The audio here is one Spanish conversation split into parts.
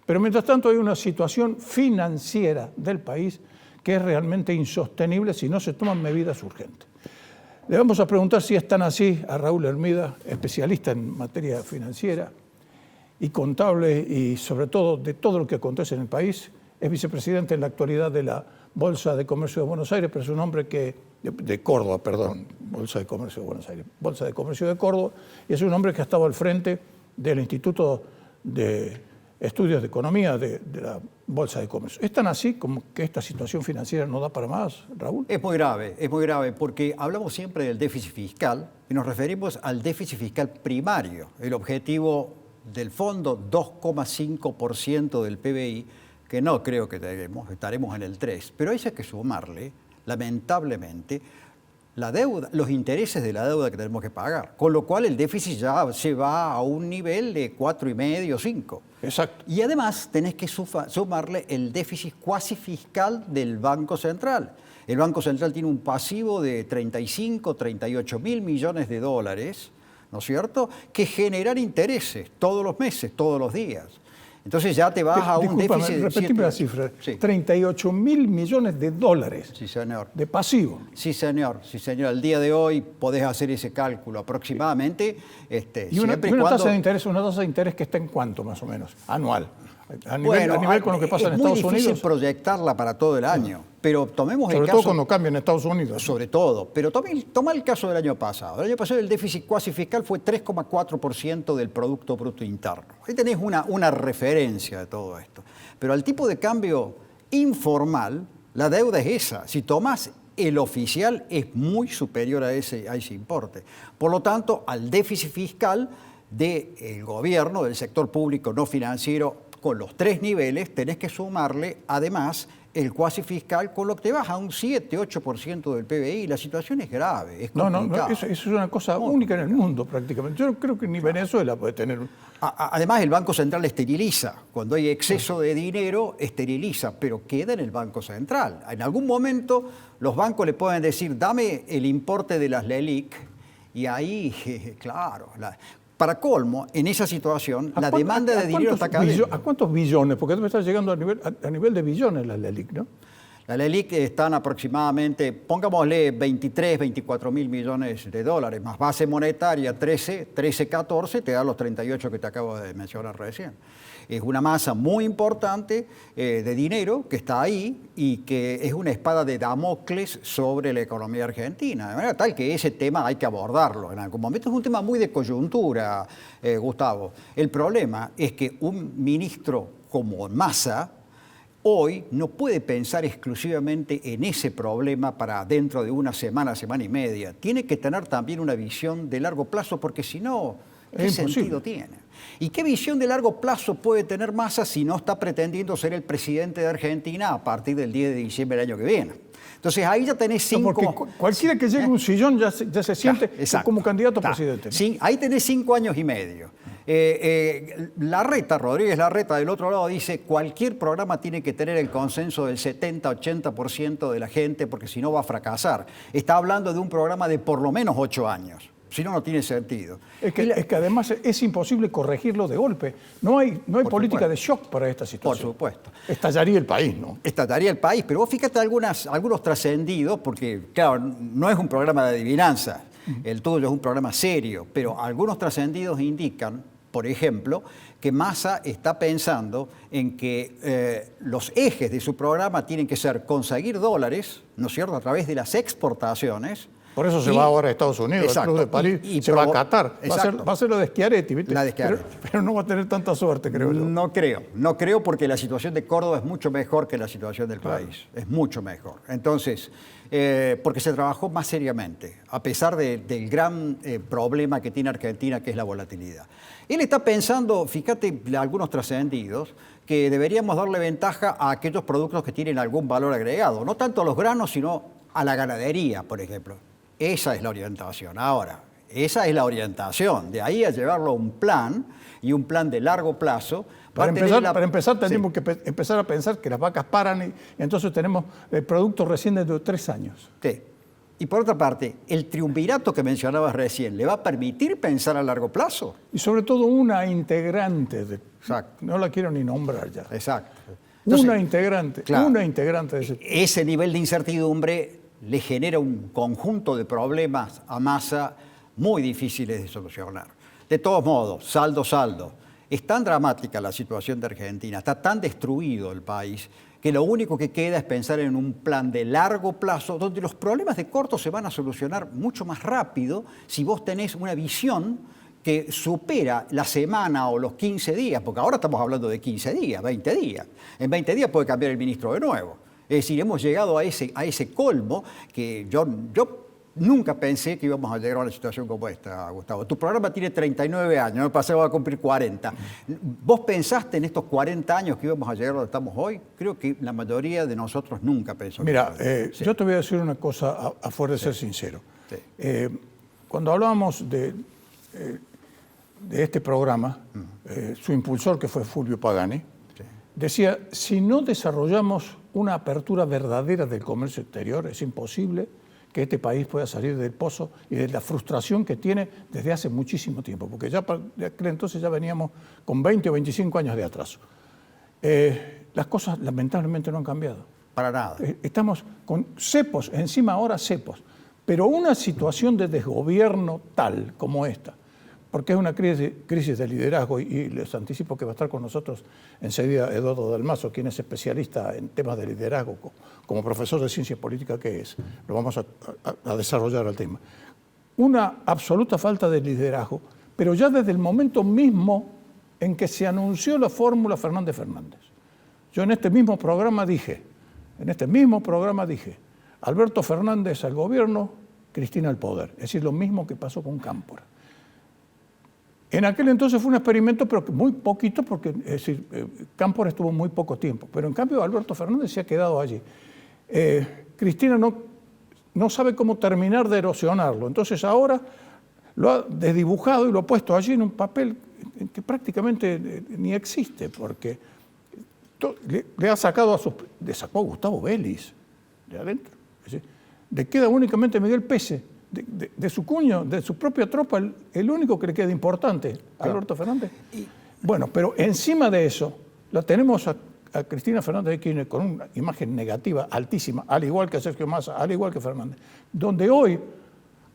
Pero mientras tanto hay una situación financiera del país que es realmente insostenible si no se toman medidas urgentes. Le vamos a preguntar si es tan así a Raúl Hermida, especialista en materia financiera y contable y sobre todo de todo lo que acontece en el país. Es vicepresidente en la actualidad de la Bolsa de Comercio de Buenos Aires, pero es un hombre que, de Córdoba, perdón, Bolsa de Comercio de Buenos Aires, Bolsa de Comercio de Córdoba, y es un hombre que ha estado al frente del Instituto de Estudios de Economía de la Bolsa de Comercio. ¿Es tan así como que esta situación financiera no da para más, Raúl? Es muy grave, porque hablamos siempre del déficit fiscal y nos referimos al déficit fiscal primario, el objetivo del fondo 2,5% del PBI, que no creo que tenemos, estaremos en el 3%, pero a eso hay que sumarle, lamentablemente, la deuda, los intereses de la deuda que tenemos que pagar, con lo cual el déficit ya se va a un nivel de 4,5, 5. Exacto. Y además tenés que sumarle el déficit cuasi fiscal del Banco Central. El Banco Central tiene un pasivo de 35, 38 mil millones de dólares, ¿no es cierto?, que generan intereses todos los meses, todos los días. Entonces ya te vas a un déficit... Repetime la cifra. Sí. 38 mil millones de dólares. Sí, señor. De pasivo. Sí, señor. Sí, señor. Al día de hoy podés hacer ese cálculo aproximadamente. ¿Y una tasa de interés que está en cuánto, más o menos? Anual. A nivel con lo que pasa en Estados Unidos. Es muy difícil proyectarla para todo el año, pero tomemos el caso... Sobre todo cuando cambia en Estados Unidos. Sobre todo, pero toma el caso del año pasado. El año pasado el déficit cuasi fiscal fue 3,4% del Producto Bruto Interno. Ahí tenés una referencia de todo esto. Pero al tipo de cambio informal, la deuda es esa. Si tomás el oficial, es muy superior a ese importe. Por lo tanto, al déficit fiscal del gobierno, del sector público no financiero, con los 3 niveles, tenés que sumarle, además, el cuasi fiscal, con lo que te vas a un 7-8% del PBI. La situación es grave, es complicada. Eso es una cosa única en el mundo, prácticamente. Yo no creo que ni Venezuela puede tener... Además, el Banco Central esteriliza. Cuando hay exceso de dinero, esteriliza, pero queda en el Banco Central. En algún momento, los bancos le pueden decir, dame el importe de las LELIQ, y ahí, claro... Para colmo, en esa situación, la demanda de dinero está cayendo. ¿A cuántos billones? Porque debe estar llegando a nivel de billones la LELIQ, ¿no? La LELIQ están aproximadamente, pongámosle 23, 24 mil millones de dólares, más base monetaria 13, 14, te da los 38 que te acabo de mencionar recién. Es una masa muy importante de dinero que está ahí y que es una espada de Damocles sobre la economía argentina. De manera tal que ese tema hay que abordarlo en algún momento. Es un tema muy de coyuntura, Gustavo. El problema es que un ministro como Massa hoy no puede pensar exclusivamente en ese problema para dentro de una semana, semana y media. Tiene que tener también una visión de largo plazo porque si no, ¿qué sentido tiene? ¿Y qué visión de largo plazo puede tener Massa si no está pretendiendo ser el presidente de Argentina a partir del 10 de diciembre del año que viene? Entonces ahí ya tenés 5... Porque cualquiera que llegue a un sillón ya se siente como candidato a presidente, ¿no? Sí, ahí tenés 5 años y medio. Rodríguez Larreta, del otro lado, dice cualquier programa tiene que tener el consenso del 70-80% de la gente porque si no va a fracasar. Está hablando de un programa de por lo menos 8 años. Si no, no tiene sentido. Es que además es imposible corregirlo de golpe. No hay política de shock para esta situación. Por supuesto. Estallaría el país, ¿no? Estallaría el país, pero vos fíjate algunos trascendidos, porque, claro, no es un programa de adivinanza. El tuyo es un programa serio, pero algunos trascendidos indican, por ejemplo, que Massa está pensando en que los ejes de su programa tienen que ser conseguir dólares, ¿no es cierto?, a través de las exportaciones. Por eso se va ahora a Estados Unidos, al Club de París, y se va a Qatar. Va a ser lo de Schiaretti, ¿viste? La de Schiaretti. Pero no va a tener tanta suerte, creo yo. No creo porque la situación de Córdoba es mucho mejor que la situación del país. Es mucho mejor. Entonces, porque se trabajó más seriamente, a pesar del gran problema que tiene Argentina, que es la volatilidad. Él está pensando, fíjate, algunos trascendidos, que deberíamos darle ventaja a aquellos productos que tienen algún valor agregado. No tanto a los granos, sino a la ganadería, por ejemplo. Esa es la orientación. Ahora, esa es la orientación. De ahí a llevarlo a un plan, y un plan de largo plazo. Para empezar tenemos que empezar a pensar que las vacas paran y entonces tenemos productos recién de 3 años. Sí. Y por otra parte, el triunvirato que mencionabas recién, ¿le va a permitir pensar a largo plazo? Y sobre todo una integrante Exacto. No la quiero ni nombrar ya. Exacto. Entonces, una integrante de ese... Ese nivel de incertidumbre le genera un conjunto de problemas a Massa muy difíciles de solucionar. De todos modos, saldo. Es tan dramática la situación de Argentina, está tan destruido el país, que lo único que queda es pensar en un plan de largo plazo, donde los problemas de corto se van a solucionar mucho más rápido si vos tenés una visión que supera la semana o los 15 días, porque ahora estamos hablando de 15 días, 20 días. En 20 días puede cambiar el ministro de nuevo. Es decir, hemos llegado a ese colmo que yo nunca pensé que íbamos a llegar a una situación como esta, Gustavo. Tu programa tiene 39 años, no pasé, va a cumplir 40. ¿Vos pensaste en estos 40 años que íbamos a llegar a donde estamos hoy? Creo que la mayoría de nosotros nunca pensó. Mira, sí. Yo te voy a decir una cosa a fuerza de ser sincero. Sí. Cuando hablábamos de este programa, su impulsor, que fue Fulvio Pagani, decía, si no desarrollamos una apertura verdadera del comercio exterior, es imposible que este país pueda salir del pozo y de la frustración que tiene desde hace muchísimo tiempo, porque ya para aquel entonces ya veníamos con 20 o 25 años de atraso. Las cosas lamentablemente no han cambiado. Para nada. Estamos con cepos, encima ahora cepos, pero una situación de desgobierno tal como esta, porque es una crisis de liderazgo, y les anticipo que va a estar con nosotros enseguida Eduardo Dalmazo, quien es especialista en temas de liderazgo, como profesor de ciencia política que es. Lo vamos a desarrollar el tema. Una absoluta falta de liderazgo, pero ya desde el momento mismo en que se anunció la fórmula Fernández-Fernández. Yo en este mismo programa dije, Alberto Fernández al gobierno, Cristina al poder. Es decir, lo mismo que pasó con Cámpora. En aquel entonces fue un experimento, pero muy poquito, porque es decir, Cámpora estuvo muy poco tiempo. Pero en cambio Alberto Fernández se ha quedado allí. Cristina no sabe cómo terminar de erosionarlo. Entonces ahora lo ha desdibujado y lo ha puesto allí en un papel que prácticamente ni existe, porque le ha sacado le sacó a Gustavo Vélez de adentro. Es decir, le queda únicamente Miguel Pese. De su cuño, de su propia tropa, el único que le queda importante, claro. Alberto Fernández. Bueno, pero encima de eso, la tenemos a Cristina Fernández de Kirchner con una imagen negativa altísima, al igual que Sergio Massa, al igual que Fernández, donde hoy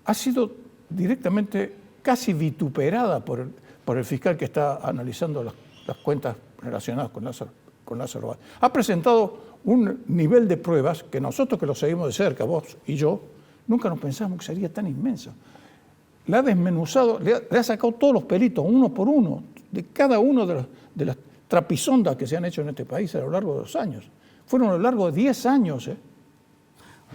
ha sido directamente casi vituperada por el fiscal que está analizando las cuentas relacionadas con Lázaro Báez. Ha presentado un nivel de pruebas que nosotros, que lo seguimos de cerca, vos y yo, nunca nos pensábamos que sería tan inmenso. Le ha desmenuzado, le ha sacado todos los pelitos, uno por uno, de cada uno de las trapisondas que se han hecho en este país a lo largo de los años. Fueron a lo largo de 10 años.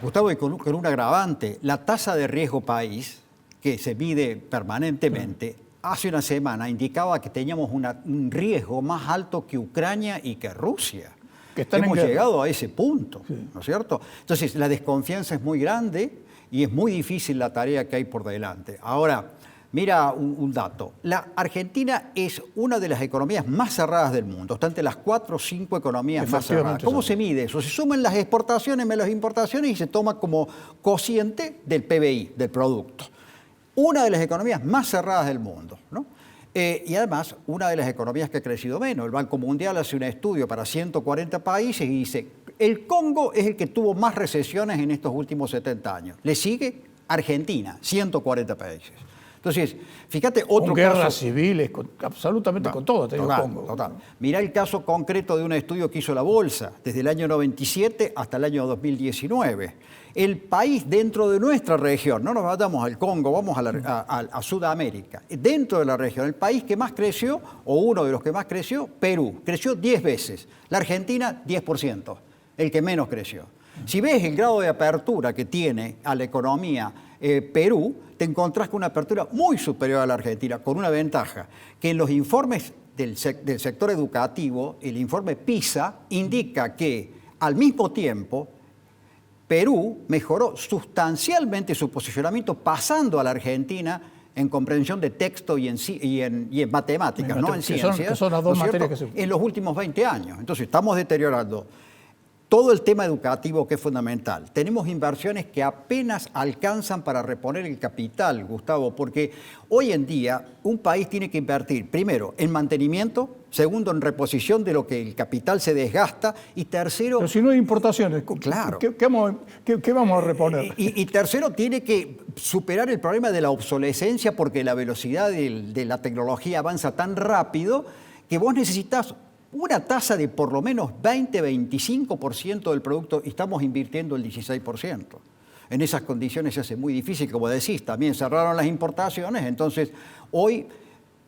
Gustavo, y con un agravante, la tasa de riesgo país, que se mide permanentemente, hace una semana indicaba que teníamos un riesgo más alto que Ucrania y que Rusia. Hemos llegado a ese punto, sí. ¿No es cierto? Entonces, la desconfianza es muy grande y es muy difícil la tarea que hay por delante. Ahora, mira un dato. La Argentina es una de las economías más cerradas del mundo. Está entre las 4 o 5 economías más cerradas. ¿Cómo se mide eso? Se suman las exportaciones menos las importaciones y se toma como cociente del PBI, del producto. Una de las economías más cerradas del mundo, ¿no? Y además, una de las economías que ha crecido menos. El Banco Mundial hace un estudio para 140 países y dice, el Congo es el que tuvo más recesiones en estos últimos 70 años. Le sigue Argentina, 140 países. Entonces, fíjate otro caso... guerras civiles, absolutamente con todo, el Congo. Total. Mirá el caso concreto de un estudio que hizo la Bolsa, desde el año 97 hasta el año 2019. El país dentro de nuestra región, no nos vayamos al Congo, vamos a Sudamérica. Dentro de la región, el país que más creció, o uno de los que más creció, Perú. Creció 10 veces. La Argentina, 10%. El que menos creció. Si ves el grado de apertura que tiene a la economía Perú, te encontrás con una apertura muy superior a la Argentina, con una ventaja, que en los informes del sector educativo, el informe PISA indica que al mismo tiempo Perú mejoró sustancialmente su posicionamiento, pasando a la Argentina en comprensión de texto y en matemáticas, no en ciencias, que son las dos materias que se... en los últimos 20 años. Entonces estamos deteriorando todo el tema educativo, que es fundamental. Tenemos inversiones que apenas alcanzan para reponer el capital, Gustavo, porque hoy en día un país tiene que invertir primero en mantenimiento, segundo, en reposición de lo que el capital se desgasta, y tercero... Pero si no hay importaciones, claro. ¿Qué vamos a reponer? Y tercero, tiene que superar el problema de la obsolescencia, porque la velocidad de la tecnología avanza tan rápido que vos necesitas una tasa de por lo menos 20-25% del producto, y estamos invirtiendo el 16%. En esas condiciones se hace muy difícil, como decís, también cerraron las importaciones, entonces hoy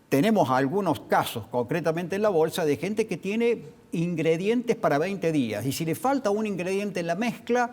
tenemos algunos casos, concretamente en la bolsa, de gente que tiene ingredientes para 20 días, y si le falta un ingrediente en la mezcla,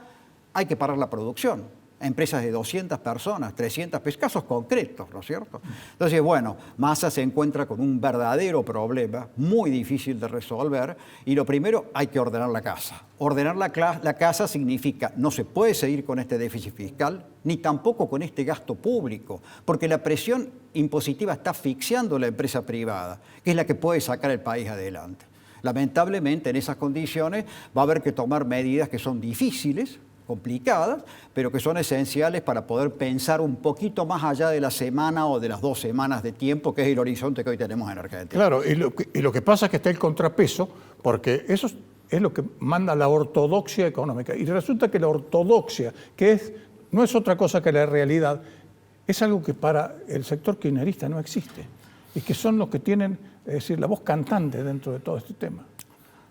hay que parar la producción. Empresas de 200 personas, 300, casos concretos, ¿no es cierto? Entonces, bueno, Massa se encuentra con un verdadero problema, muy difícil de resolver, y lo primero, hay que ordenar la casa. Ordenar la casa significa, no se puede seguir con este déficit fiscal, ni tampoco con este gasto público, porque la presión impositiva está asfixiando a la empresa privada, que es la que puede sacar el país adelante. Lamentablemente, en esas condiciones, va a haber que tomar medidas que son difíciles, complicadas, pero que son esenciales para poder pensar un poquito más allá de la semana o de las 2 semanas de tiempo, que es el horizonte que hoy tenemos en Argentina. Claro, y lo que pasa es que está el contrapeso, porque eso es lo que manda la ortodoxia económica. Y resulta que la ortodoxia, no es otra cosa que la realidad, es algo que para el sector kirchnerista no existe. Y que son los que tienen, es decir, la voz cantante dentro de todo este tema.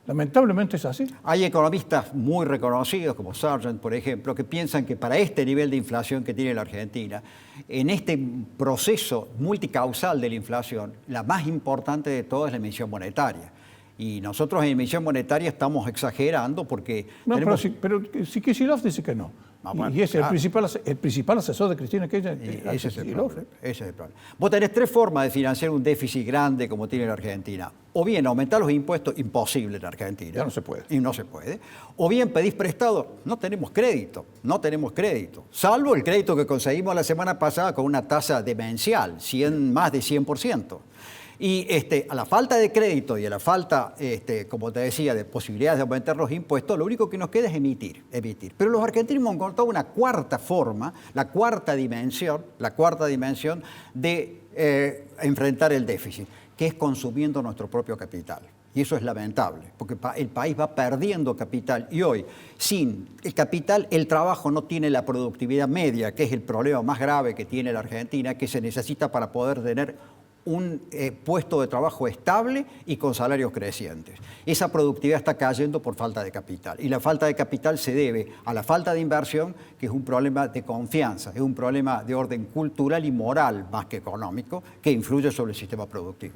Lamentablemente es así. Hay economistas muy reconocidos, como Sargent, por ejemplo, que piensan que para este nivel de inflación que tiene la Argentina, en este proceso multicausal de la inflación, la más importante de todo es la emisión monetaria. Y nosotros en emisión monetaria estamos exagerando porque... No, pero si Kicillof dice que no. Y es el principal asesor de Cristina Kirchner. Ese es el problema. Vos tenés 3 formas de financiar un déficit grande como tiene la Argentina. O bien aumentar los impuestos, imposible en Argentina. Ya no se puede. Y no se puede. O bien pedís prestado, no tenemos crédito. Salvo el crédito que conseguimos la semana pasada con una tasa demencial, más de 100%. Y a la falta de crédito y a la falta, como te decía, de posibilidades de aumentar los impuestos, lo único que nos queda es emitir. Pero los argentinos hemos encontrado una cuarta forma, la cuarta dimensión de enfrentar el déficit, que es consumiendo nuestro propio capital. Y eso es lamentable, porque el país va perdiendo capital. Y hoy, sin el capital, el trabajo no tiene la productividad media, que es el problema más grave que tiene la Argentina, que se necesita para poder tener un puesto de trabajo estable y con salarios crecientes. Esa productividad está cayendo por falta de capital. Y la falta de capital se debe a la falta de inversión, que es un problema de confianza, es un problema de orden cultural y moral más que económico, que influye sobre el sistema productivo.